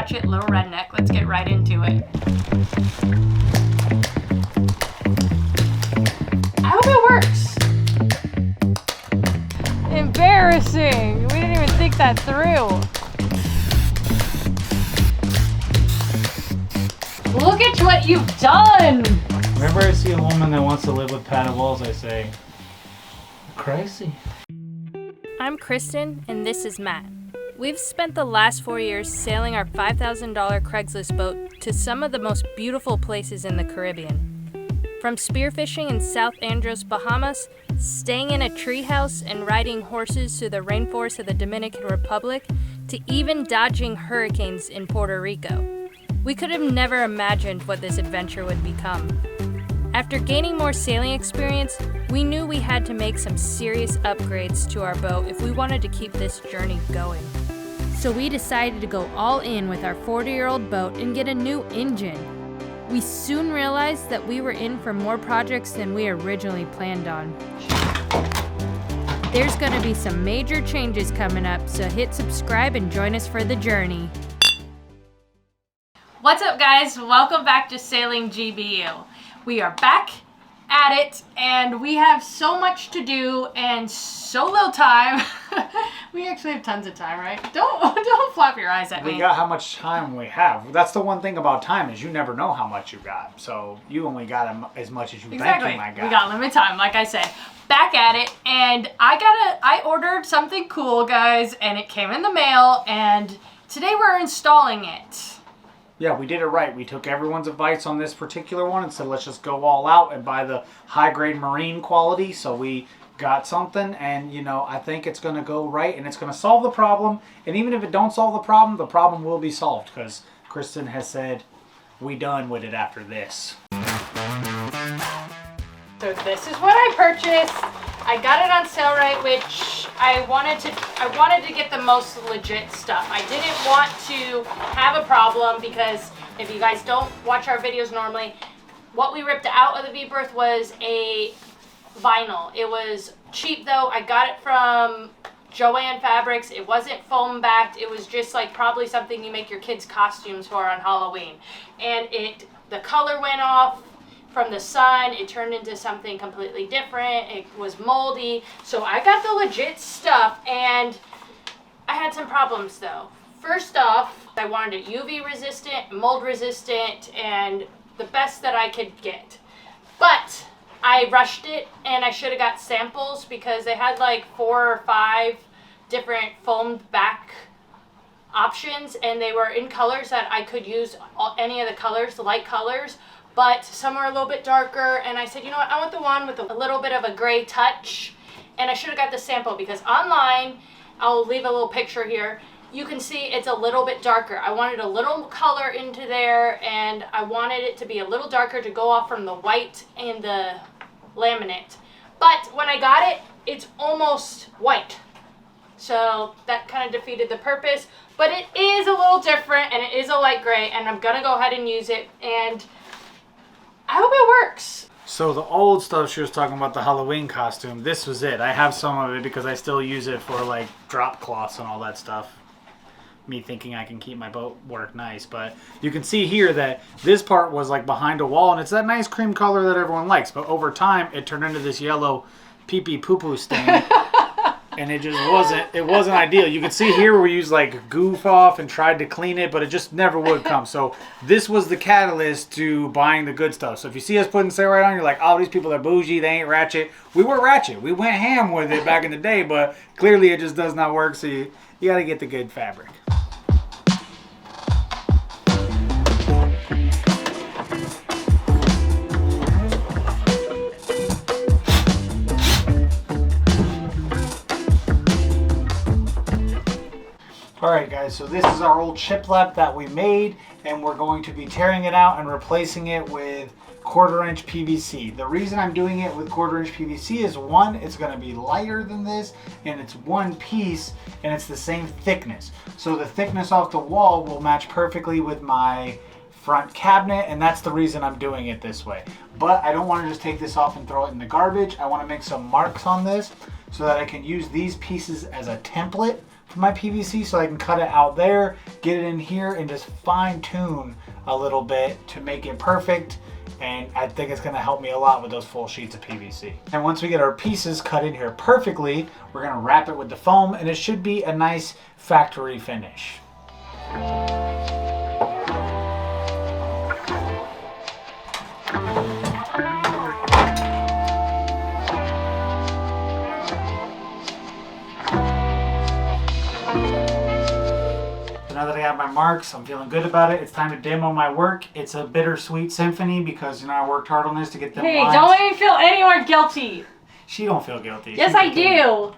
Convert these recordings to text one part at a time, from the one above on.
ratchet little redneck. Let's get right into it. I hope it works. Embarrassing. We didn't even think that through. Look at what you've done. Whenever I see a woman that wants to live with padded walls, I say, crazy. I'm Kristen, and this is Matt. We've spent the last 4 years sailing our $5,000 Craigslist boat to some of the most beautiful places in the Caribbean. From spearfishing in South Andros, Bahamas, staying in a treehouse and riding horses through the rainforest of the Dominican Republic, to even dodging hurricanes in Puerto Rico. We could have never imagined what this adventure would become. After gaining more sailing experience, we knew we had to make some serious upgrades to our boat if we wanted to keep this journey going. So we decided to go all in with our 40-year-old boat and get a new engine. We soon realized that we were in for more projects than we originally planned on. There's going to be some major changes coming up, so hit subscribe and join us for the journey. What's up, guys? Welcome back to Sailing GBU. We are back at it, and we have so much to do and so little time. We actually have tons of time, right? Don't flap your eyes at me. We got how much time we have. That's the one thing about time is you never know how much you got. So you only got as much as you think you might got. We got limited time, like I said. Back at it, and I ordered something cool, guys, and it came in the mail, and today we're installing it. Yeah, we did it right. We took everyone's advice on this particular one and said, let's just go all out and buy the high-grade marine quality. So we got something, and, you know, I think it's going to go right, and it's going to solve the problem. And even if it don't solve the problem will be solved, because Kristen has said, we done with it after this. So this is what I purchased. I got it on sale, right, which I wanted to get the most legit stuff. I didn't want to have a problem, because if you guys don't watch our videos normally, what we ripped out of the v-berth was a vinyl. It was cheap though. I got it from Joann Fabrics. It wasn't foam backed. It was just like probably something you make your kids' costumes for on Halloween. And the color went off. From the sun, it turned into something completely different. It was moldy. So I got the legit stuff, and I had some problems though. First off, I wanted it UV resistant, mold resistant, and the best that I could get. But I rushed it, and I should have got samples, because they had like 4 or 5 different foamed back options, and they were in colors that I could use any of the colors, the light colors. But some are a little bit darker, and I said, you know what, I want the one with a little bit of a gray touch, and I should have got the sample, because online, I'll leave a little picture here, you can see it's a little bit darker. I wanted a little color into there, and I wanted it to be a little darker to go off from the white and the laminate. But when I got it, it's almost white. So that kind of defeated the purpose, but it is a little different, and it is a light gray, and I'm gonna go ahead and use it, and I hope it works. So the old stuff she was talking about, the Halloween costume, this was it. I have some of it because I still use it for like drop cloths and all that stuff. Me thinking I can keep my boat work nice. But you can see here that this part was like behind a wall, and it's that nice cream color that everyone likes. But over time, it turned into this yellow pee-pee poo-poo stain. And it just wasn't ideal. You can see here where we used like goof off and tried to clean it, but it just never would come. So this was the catalyst to buying the good stuff. So if you see us putting sale right on, you're like, oh, these people are bougie, they ain't ratchet. We were ratchet. We went ham with it back in the day, but clearly it just does not work. So you got to get the good fabric. Alright guys, so this is our old shiplap that we made, and we're going to be tearing it out and replacing it with 1/4" PVC. The reason I'm doing it with 1/4" PVC is, one, it's going to be lighter than this, and it's one piece, and it's the same thickness. So the thickness off the wall will match perfectly with my front cabinet, and that's the reason I'm doing it this way. But I don't want to just take this off and throw it in the garbage. I want to make some marks on this. so that I can use these pieces as a template for my PVC, so I can cut it out there, get it in here, and just fine tune a little bit to make it perfect. And I think it's gonna help me a lot with those full sheets of PVC. And once we get our pieces cut in here perfectly, we're gonna wrap it with the foam, and it should be a nice factory finish. Now that I got my marks, I'm feeling good about it. It's time to demo my work. It's a bittersweet symphony because, you know, I worked hard on this to get them lines. Don't make me feel any more guilty. She don't feel guilty. Yes, I do.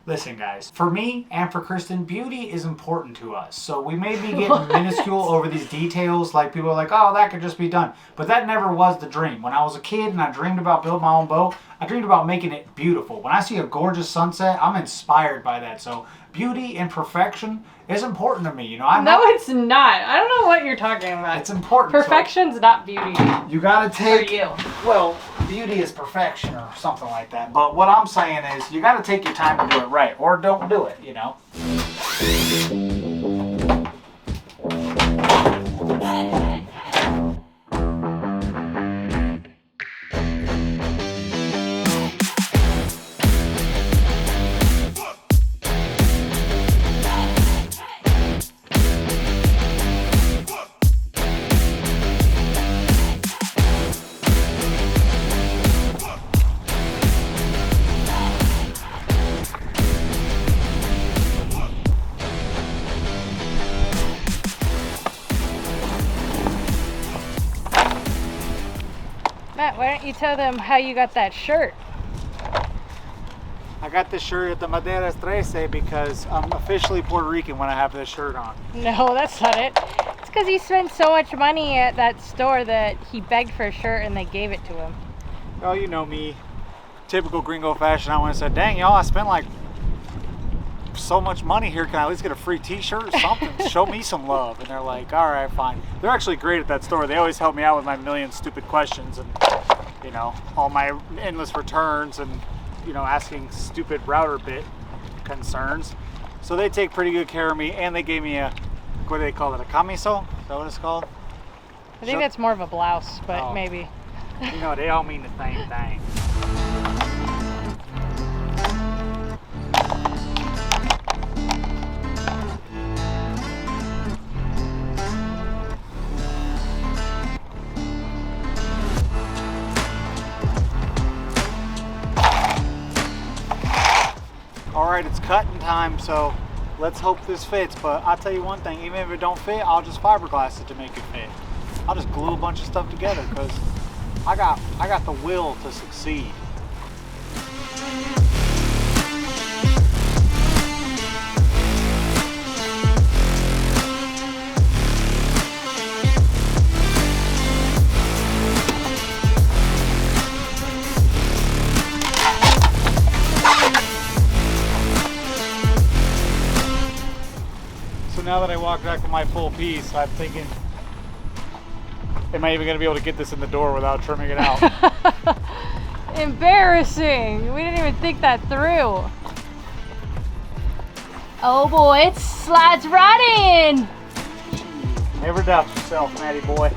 Listen, guys, for me and for Kristen, beauty is important to us. So we may be getting minuscule over these details. Like, people are like, oh, that could just be done. But that never was the dream. When I was a kid and I dreamed about building my own boat, I dreamed about making it beautiful. When I see a gorgeous sunset, I'm inspired by that. So beauty and perfection is important to me. You know, No, it's not. I don't know what you're talking about. It's important. Perfection's not beauty. You gotta take. For you. Well, beauty is perfection or something like that. But what I'm saying is, you gotta take your time to do it right, or don't do it. You know. Matt, why don't you tell them how you got that shirt? I got this shirt at the Madeira 13 because I'm officially Puerto Rican when I have this shirt on. No, that's not it. It's because he spent so much money at that store that he begged for a shirt and they gave it to him. Oh, you know me. Typical gringo fashion. I went and said, dang, y'all, I spent like so much money here. Can I at least get a free t-shirt or something? Show me some love. And they're like, all right, fine. They're actually great at that store. They always help me out with my million stupid questions and, you know, all my endless returns and, you know, asking stupid router bit concerns. So they take pretty good care of me, and they gave me a, what do they call it, a camiso? Is that what it's called? I think that's more of a blouse, but Oh. maybe. You know, they all mean the same thing. Alright, it's cutting time, so let's hope this fits. But I'll tell you one thing, even if it don't fit, I'll just fiberglass it to make it fit. I'll just glue a bunch of stuff together because I got the will to succeed. So now that I walk back with my full piece, I'm thinking, am I even going to be able to get this in the door without trimming it out? Embarrassing! We didn't even think that through. Oh boy, it slides right in! Never doubt yourself, Matty boy.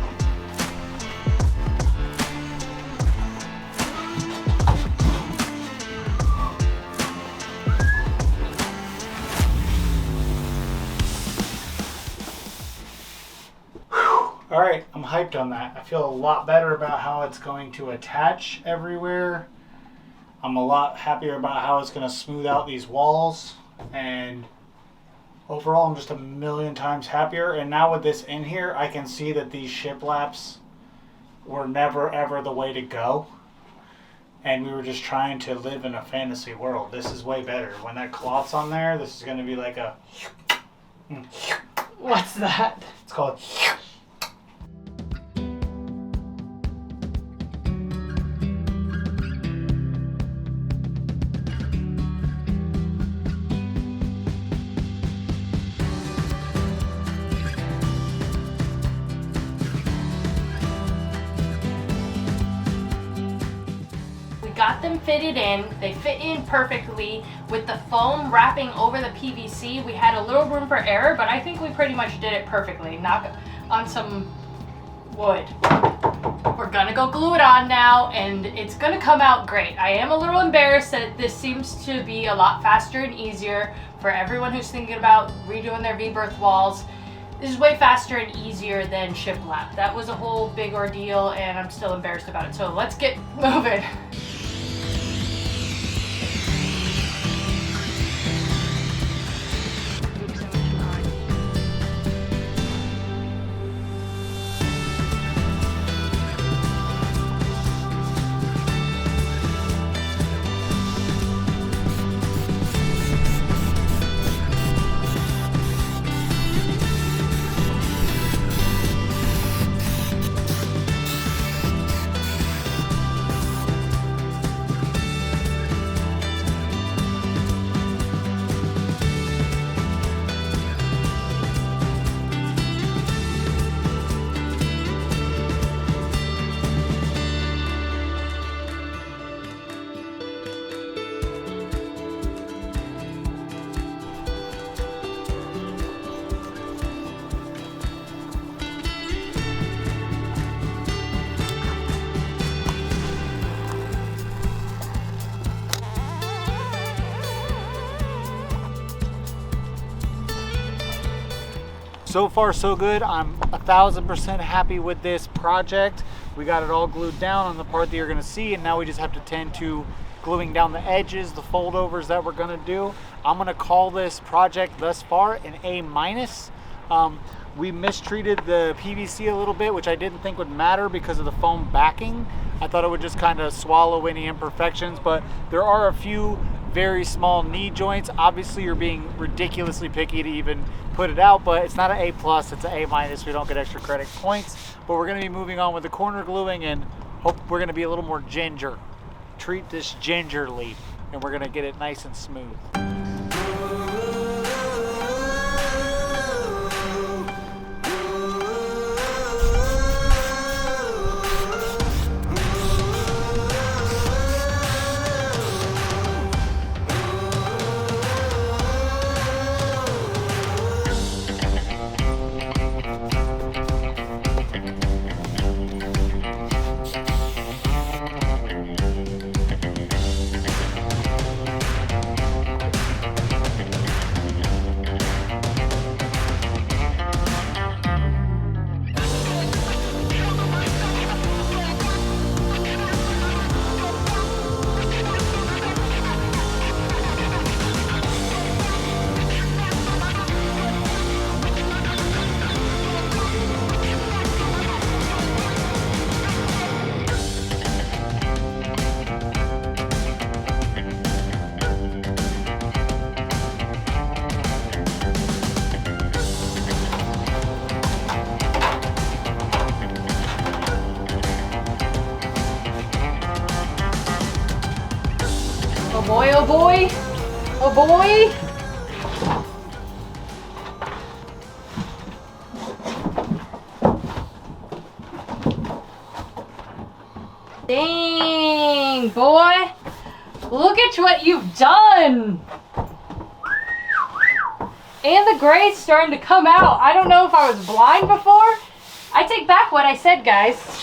All right, I'm hyped on that. I feel a lot better about how it's going to attach everywhere. I'm a lot happier about how it's going to smooth out these walls. And overall, I'm just a million times happier. And now with this in here, I can see that these shiplaps were never ever the way to go. And we were just trying to live in a fantasy world. This is way better. When that cloth's on there, this is going to be like a... What's that? It's called... got them fitted in. They fit in perfectly. With the foam wrapping over the PVC, we had a little room for error, but I think we pretty much did it perfectly. Knock on some wood. We're gonna go glue it on now, and it's gonna come out great. I am a little embarrassed that this seems to be a lot faster and easier for everyone who's thinking about redoing their v-berth walls. This is way faster and easier than shiplap. That was a whole big ordeal, and I'm still embarrassed about it. So let's get moving. So far so good. I'm 1000% happy with this project. We got it all glued down on the part that you're gonna see, and now we just have to tend to gluing down the edges, the foldovers that we're gonna do. I'm gonna call this project thus far an A-. We mistreated the PVC a little bit, which I didn't think would matter because of the foam backing. I thought it would just kind of swallow any imperfections, but there are a few very small knee joints. Obviously you're being ridiculously picky to even put it out, but it's not an A+, it's an A-. We don't get extra credit points, but we're gonna be moving on with the corner gluing and hope we're gonna be a little more ginger. Treat this gingerly, and we're gonna get it nice and smooth. Oh boy, oh boy, oh boy. Dang, boy. Look at what you've done. And the gray's starting to come out. I don't know if I was blind before. I take back what I said, guys.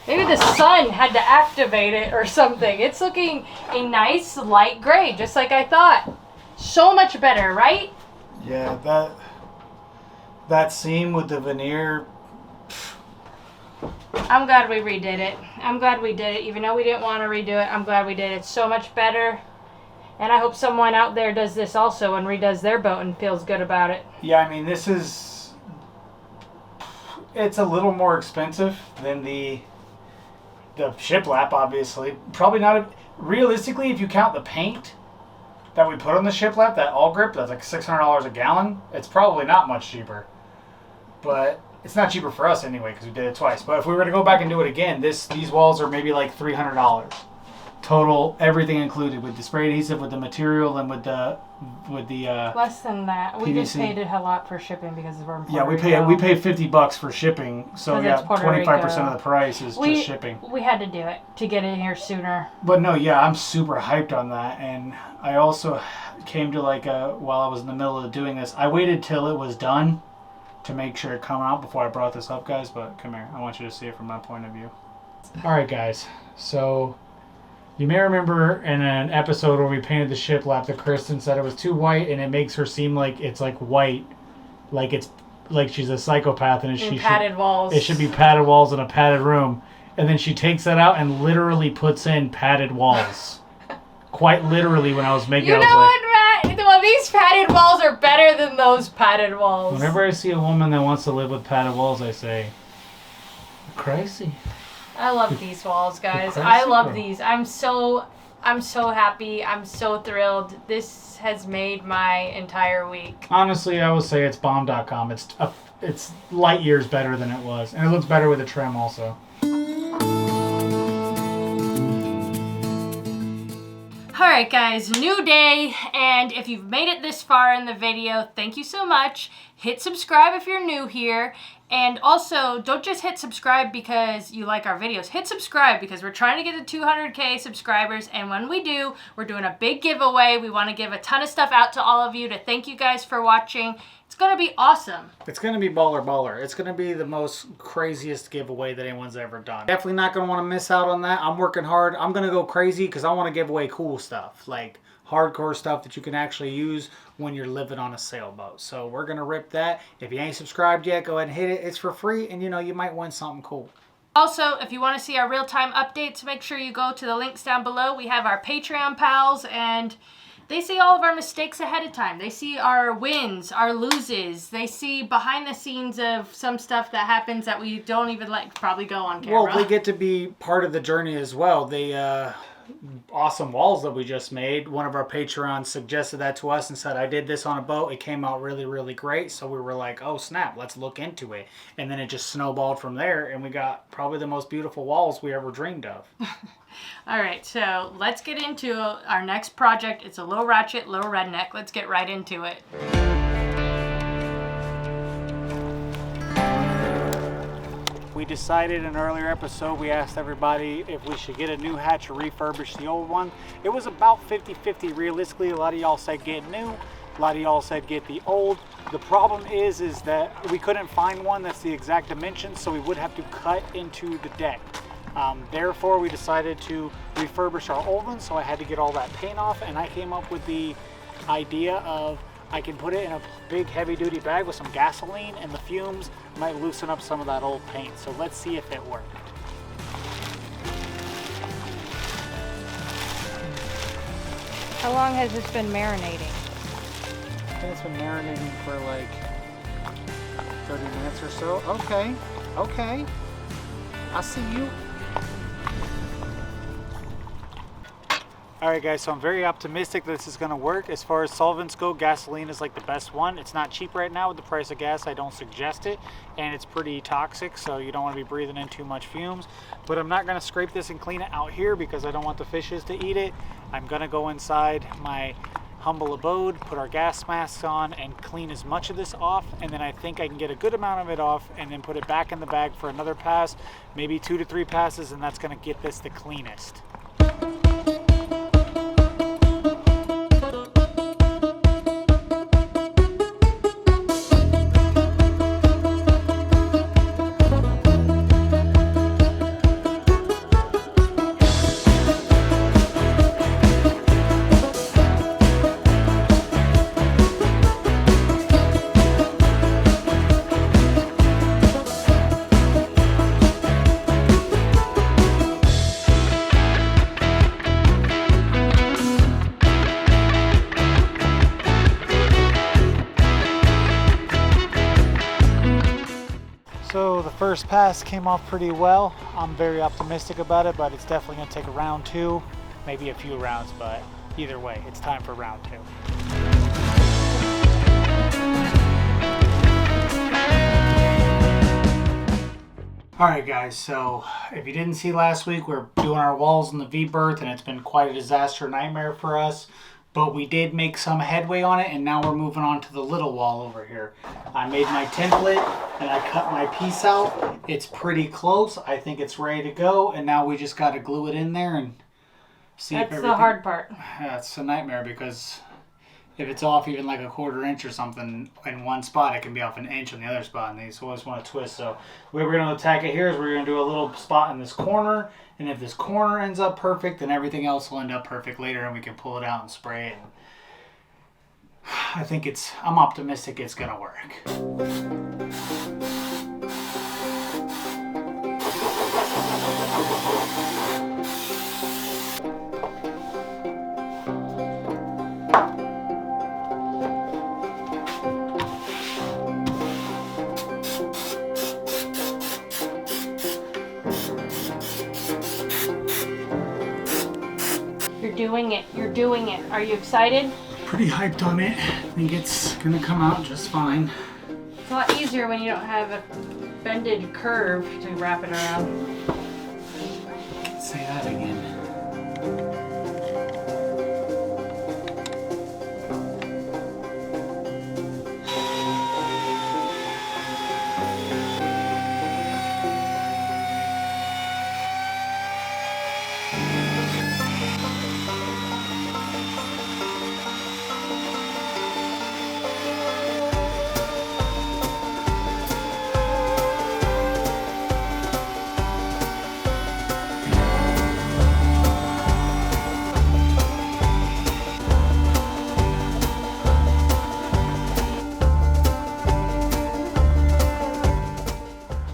Maybe the sun had to activate it or something. It's looking a nice light gray, just like I thought. So much better, right? Yeah, that seam with the veneer. I'm glad we redid it. I'm glad we did it. Even though we didn't want to redo it, I'm glad we did it. It's so much better. And I hope someone out there does this also and redoes their boat and feels good about it. Yeah, I mean, it's a little more expensive than the shiplap, obviously. Probably not, realistically, if you count the paint that we put on the shiplap, that all grip, that's like $600 a gallon, it's probably not much cheaper. But it's not cheaper for us anyway, because we did it twice. But if we were to go back and do it again, these walls are maybe like $300. Total, everything included with the spray adhesive, with the material, and with the less than that. We just PVC. paid it a lot for shipping because we're in Puerto yeah, Rico. we pay $50 for shipping. So 'Cause yeah, it's Puerto 25% Rico. of the price is just shipping. We had to do it to get it here sooner. But no, yeah, I'm super hyped on that, and I also came to like while I was in the middle of doing this, I waited till it was done to make sure it come out before I brought this up, guys. But come here, I want you to see it from my point of view. All right, guys. So you may remember in an episode where we painted the shiplap that Kristen said it was too white, and it makes her seem like it's like white, like it's like she's a psychopath, and Padded walls. It should be padded walls in a padded room. And then she takes that out and literally puts in padded walls. Quite literally, when I was making it, You I was know like, what, Matt? Well, these padded walls are better than those padded walls. whenever I see a woman that wants to live with padded walls, I say, crazy. I love these walls, guys. crazy, I love bro. these. I'm so happy. I'm so thrilled. This has made my entire week. Honestly, I would say it's bomb.com. It's light years better than it was. And it looks better with the trim also. Alright guys, new day, and if you've made it this far in the video, thank you so much. Hit subscribe if you're new here, and also don't just hit subscribe because you like our videos. Hit subscribe because we're trying to get to 200k subscribers, and when we do, we're doing a big giveaway. We want to give a ton of stuff out to all of you to thank you guys for watching. It's going to be awesome. It's going to be baller. It's going to be the most craziest giveaway that anyone's ever done. Definitely not going to want to miss out on that. I'm working hard. I'm going to go crazy because I want to give away cool stuff. Like hardcore stuff that you can actually use when you're living on a sailboat. So we're going to rip that. If you ain't subscribed yet, go ahead and hit it. It's for free, and you know, you might win something cool. Also, if you want to see our real-time updates, make sure you go to the links down below. We have our Patreon pals, and they see all of our mistakes ahead of time. They see our wins, our loses. They see behind the scenes of some stuff that happens that we don't even probably go on camera. Well, they get to be part of the journey as well. The awesome walls that we just made, one of our Patreons suggested that to us and said, I did this on a boat. It came out really, really great. So we were like, oh snap, let's look into it. And then it just snowballed from there, and we got probably the most beautiful walls we ever dreamed of. All right, so let's get into our next project. It's a low ratchet, low redneck. Let's get right into it. We decided in an earlier episode, we asked everybody if we should get a new hatch or refurbish the old one. It was about 50-50 realistically. A lot of y'all said get new. A lot of y'all said get the old. The problem is that we couldn't find one that's the exact dimension, so we would have to cut into the deck. Therefore, we decided to refurbish our old one, so I had to get all that paint off, and I came up with the idea of I can put it in a big heavy-duty bag with some gasoline, and the fumes might loosen up some of that old paint. So let's see if it worked. How long has this been marinating? I think it's been marinating for like 30 minutes or so. Okay. I see you. Alright guys, so I'm very optimistic that this is going to work. As far as solvents go, gasoline is like the best one. It's not cheap right now with the price of gas. I don't suggest it. And it's pretty toxic, so you don't want to be breathing in too much fumes. But I'm not going to scrape this and clean it out here because I don't want the fishes to eat it. I'm going to go inside my humble abode, put our gas masks on, and clean as much of this off. And then I think I can get a good amount of it off and then put it back in the bag for another pass, maybe 2 to 3 passes, and that's going to get this the cleanest. So the first pass came off pretty well. I'm very optimistic about it, but it's definitely going to take a round 2, maybe a few rounds, but either way, it's time for round 2. Alright guys, so if you didn't see last week, we're doing our walls in the V-berth and it's been quite a disaster nightmare for us. But we did make some headway on it, and now we're moving on to the little wall over here. I made my template and I cut my piece out. It's pretty close. I think it's ready to go, and now we just got to glue it in there and see if everything... That's the hard part. Yeah, it's a nightmare because if it's off even like a 1/4 inch or something in one spot, it can be off an inch on the other spot, and you always want to twist. So the way we're going to attack it here is we're going to do a little spot in this corner, and if this corner ends up perfect, then everything else will end up perfect later, and we can pull it out and spray it. And I'm optimistic it's going to work. You're doing it. Are you excited? Pretty hyped on it. I think it's gonna come out just fine. It's a lot easier when you don't have a bended curve to wrap it around. Say that again.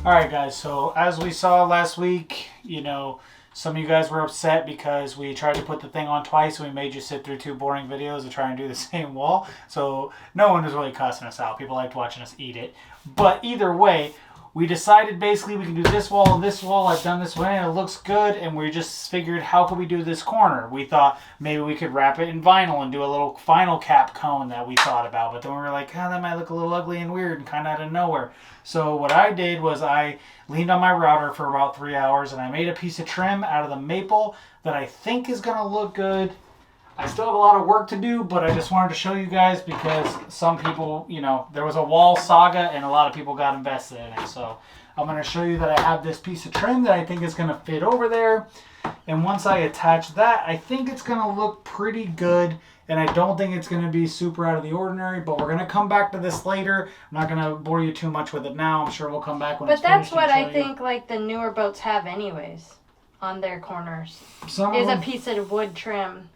Alright guys, so as we saw last week, you know, some of you guys were upset because we tried to put the thing on twice and we made you sit through 2 boring videos to try and do the same wall. So no one was really cussing us out. People liked watching us eat it. But either way, we decided basically we can do this wall and this wall. I've done this way and it looks good, and we just figured how could we do this corner? We thought maybe we could wrap it in vinyl and do a little final cap cone that we thought about, but then we were like, oh, that might look a little ugly and weird and kind of out of nowhere. So what I did was I leaned on my router for about 3 hours and I made a piece of trim out of the maple that I think is going to look good. I still have a lot of work to do, but I just wanted to show you guys because some people, you know, there was a wall saga and a lot of people got invested in it. So I'm going to show you that I have this piece of trim that I think is going to fit over there. And once I attach that, I think it's going to look pretty good. And I don't think it's going to be super out of the ordinary, but we're going to come back to this later. I'm not going to bore you too much with it now. I'm sure we'll come back when it's finished. But that's what I think like the newer boats have anyways on their corners. Is a piece of wood trim.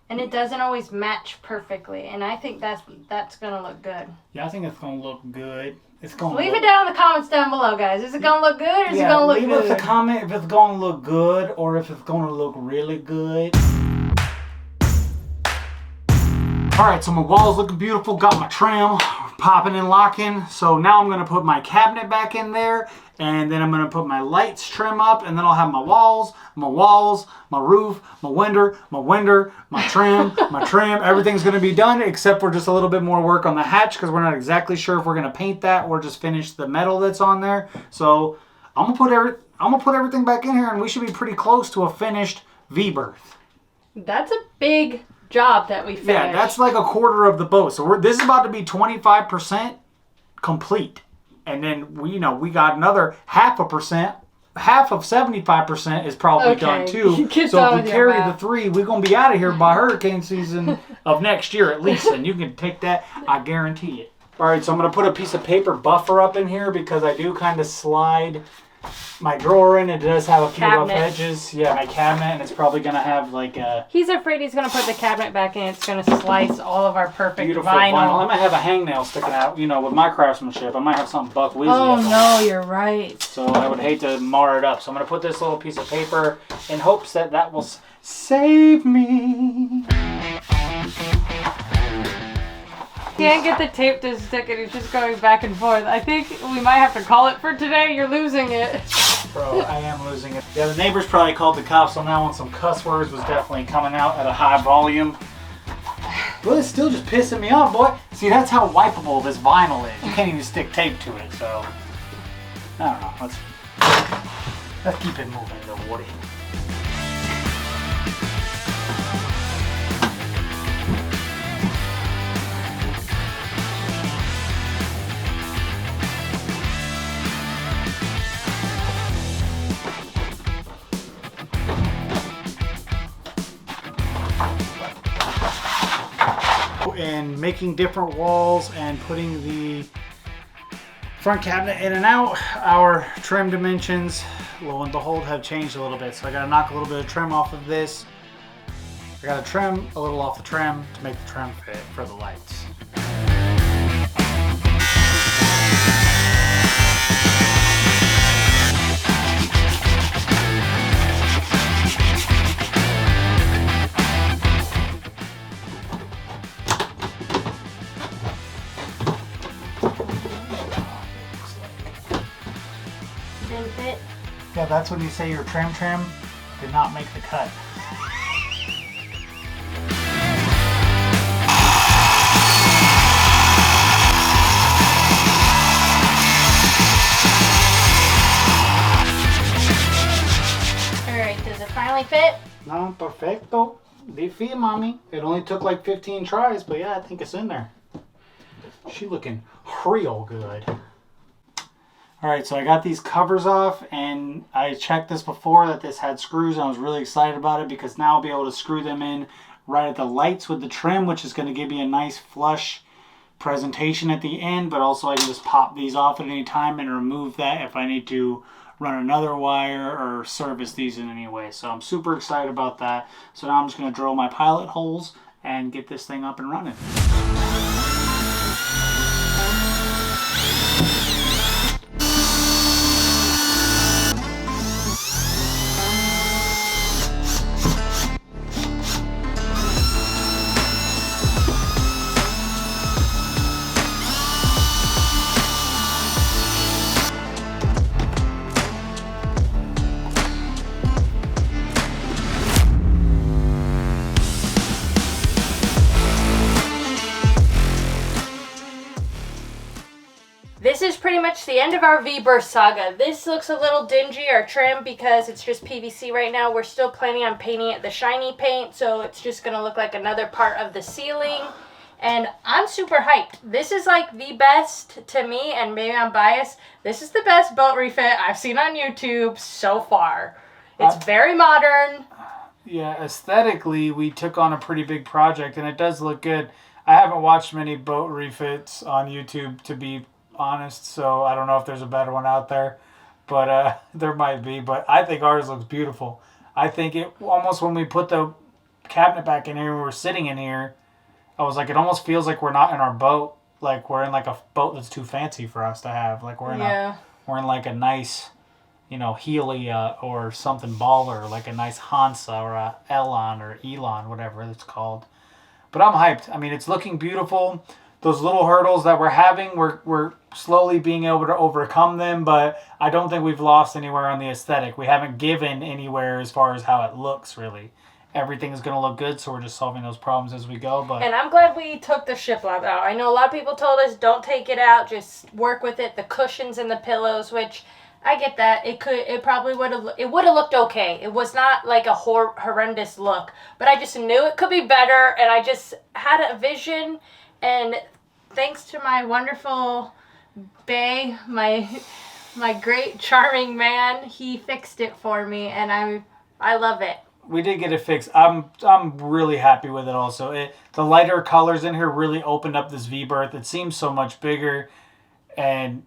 And it doesn't always match perfectly, and I think that's gonna look good. Yeah, I think it's gonna look good. It's gonna leave it down in the comments down below, guys. Is it gonna look good, or is it gonna look good? Leave us a comment if it's gonna look good, or if it's gonna look really good. All right, so my wall's looking beautiful. Got my trim popping and locking. So now I'm gonna put my cabinet back in there, and then I'm gonna put my lights trim up, and then I'll have my walls, my roof, my window, my trim, my trim. Everything's gonna be done except for just a little bit more work on the hatch because we're not exactly sure if we're gonna paint that or just finish the metal that's on there. So I'm gonna put everything back in here, and we should be pretty close to a finished V-berth. That's a big job that we finished. Yeah, that's like 1/4 of the boat. So this is about to be 25% complete. And then we got another 0.5%. Half of 75% is probably done too. So if we carry the 3, we're gonna be out of here by hurricane season of next year at least. And you can take that, I guarantee it. All right, so I'm gonna put a piece of paper buffer up in here because I do kind of slide my drawer in. It does have a few rough edges. Yeah, my cabinet, and it's probably gonna have like a... He's afraid he's gonna put the cabinet back in. It's gonna slice all of our perfect beautiful vinyl. I might have a hangnail sticking out, you know, with my craftsmanship. I might have something buck whizzy. Oh no, you're right. So I would hate to mar it up. So I'm gonna put this little piece of paper in hopes that that will save me. Can't get the tape to stick it. It's just going back and forth. I think we might have to call it for today. You're losing it. Bro, I am losing it. Yeah, the neighbors probably called the cops on that one. Some cuss words was definitely coming out at a high volume. But it's still just pissing me off, boy. See, that's how wipeable this vinyl is. You can't even stick tape to it, so... I don't know. Let's keep it moving, little Woody. And making different walls and putting the front cabinet in and out, our trim dimensions, lo and behold, have changed a little bit. So I gotta knock a little bit of trim off of this. I gotta trim a little off the trim to make the trim fit for the lights. Didn't fit. Yeah, that's when you say your trim did not make the cut. Alright, does it finally fit? No, perfecto. They fit, mommy. It only took like 15 tries, but yeah, I think it's in there. She looking real good. Alright, so I got these covers off, and I checked this before that this had screws, and I was really excited about it because now I'll be able to screw them in right at the lights with the trim, which is going to give me a nice flush presentation at the end, but also I can just pop these off at any time and remove that if I need to run another wire or service these in any way. So I'm super excited about that. So now I'm just going to drill my pilot holes and get this thing up and running. This is pretty much the end of our v-berth saga. This looks a little dingy, our trim, because it's just PVC right now. We're still planning on painting it the shiny paint, so it's just going to look like another part of the ceiling. And I'm super hyped. This is like the best, to me, and maybe I'm biased, this is the best boat refit I've seen on YouTube so far. It's very modern. Yeah, aesthetically, we took on a pretty big project, and it does look good. I haven't watched many boat refits on YouTube, to be honest, so I don't know if there's a better one out there, but there might be. But I think ours looks beautiful. I think it almost, when we put the cabinet back in here, we were sitting in here, I was like, it almost feels like we're not in our boat, like we're in like a boat that's too fancy for us to have. Like we're in like a nice, you know, Helia or something baller, like a nice Hansa or a Elon or Elon, whatever it's called. But I'm hyped. I mean, it's looking beautiful. Those little hurdles that we're having, we're slowly being able to overcome them, but I don't think we've lost anywhere on the aesthetic. We haven't given anywhere as far as how it looks, really. Everything is going to look good, so we're just solving those problems as we go. But and I'm glad we took the shiplap out. I know a lot of people told us, don't take it out, just work with it. The cushions and the pillows, which I get that. It probably would have looked okay. It was not like a horrendous look, but I just knew it could be better, and I just had a vision. And thanks to my wonderful bae, my great charming man, he fixed it for me, and I love it. We did get it fixed. I'm really happy with it also. The lighter colors in here really opened up this v-berth. It seems so much bigger, and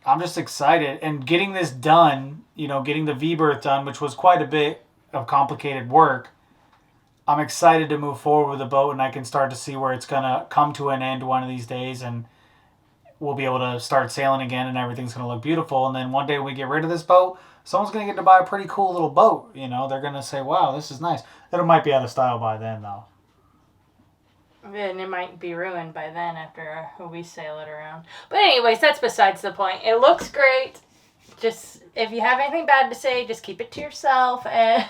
I'm just excited. And getting this done, you know, getting the v-berth done, which was quite a bit of complicated work, I'm excited to move forward with the boat, and I can start to see where it's going to come to an end one of these days, and we'll be able to start sailing again, and everything's going to look beautiful. And then one day when we get rid of this boat, someone's going to get to buy a pretty cool little boat. You know, they're going to say, wow, this is nice. It might be out of style by then, though. And it might be ruined by then after we sail it around. But anyways, that's besides the point. It looks great. Just, if you have anything bad to say, just keep it to yourself. And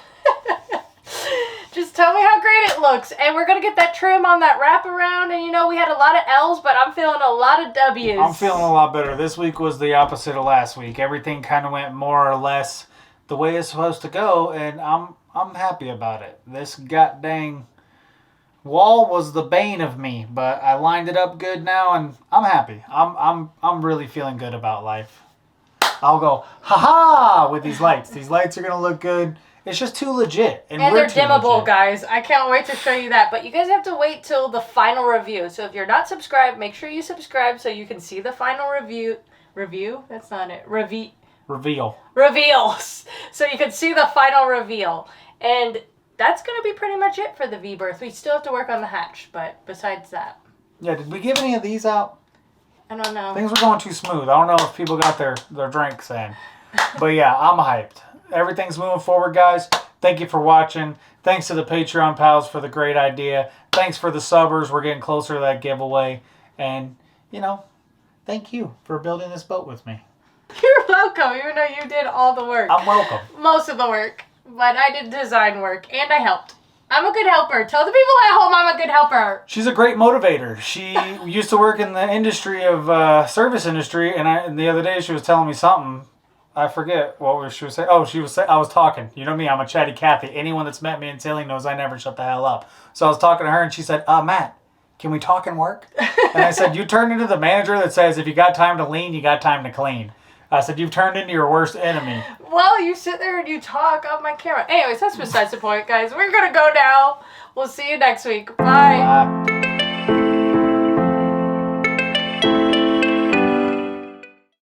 Just tell me how great it looks. And we're going to get that trim on that wraparound. And, you know, we had a lot of L's, but I'm feeling a lot of W's. I'm feeling a lot better. This week was the opposite of last week. Everything kind of went more or less the way it's supposed to go, and I'm happy about it. This goddamn wall was the bane of me, but I lined it up good now, and I'm happy. I'm really feeling good about life. I'll go, ha-ha, with these lights. These lights are going to look good. It's just too legit. And they're dimmable, guys. I can't wait to show you that. But you guys have to wait till the final review. So if you're not subscribed, make sure you subscribe so you can see the final review. Review? That's not it. Reveal. Reveals. So you can see the final reveal. And that's going to be pretty much it for the v-berth. We still have to work on the hatch, but besides that. Yeah, did we give any of these out? I don't know. Things were going too smooth. I don't know if people got their drinks in. But yeah, I'm hyped. Everything's moving forward, guys. Thank you for watching. Thanks to the Patreon pals for the great idea. Thanks for the subbers. We're getting closer to that giveaway. And, you know, thank you for building this boat with me. You're welcome, even though you did all the work. I'm welcome. Most of the work. But I did design work, and I helped. I'm a good helper. Tell the people at home I'm a good helper. She's a great motivator. She used to work in the industry of service industry, and the other day she was telling me something. I forget what she was saying. Oh, I was talking. You know me, I'm a chatty Cathy. Anyone that's met me in sailing knows I never shut the hell up. So I was talking to her, and she said, Matt, can we talk and work? And I said, you turned into the manager that says, if you got time to lean, you got time to clean. I said, you've turned into your worst enemy. Well, you sit there and you talk on my camera. Anyways, that's besides the point, guys. We're going to go now. We'll see you next week. Bye.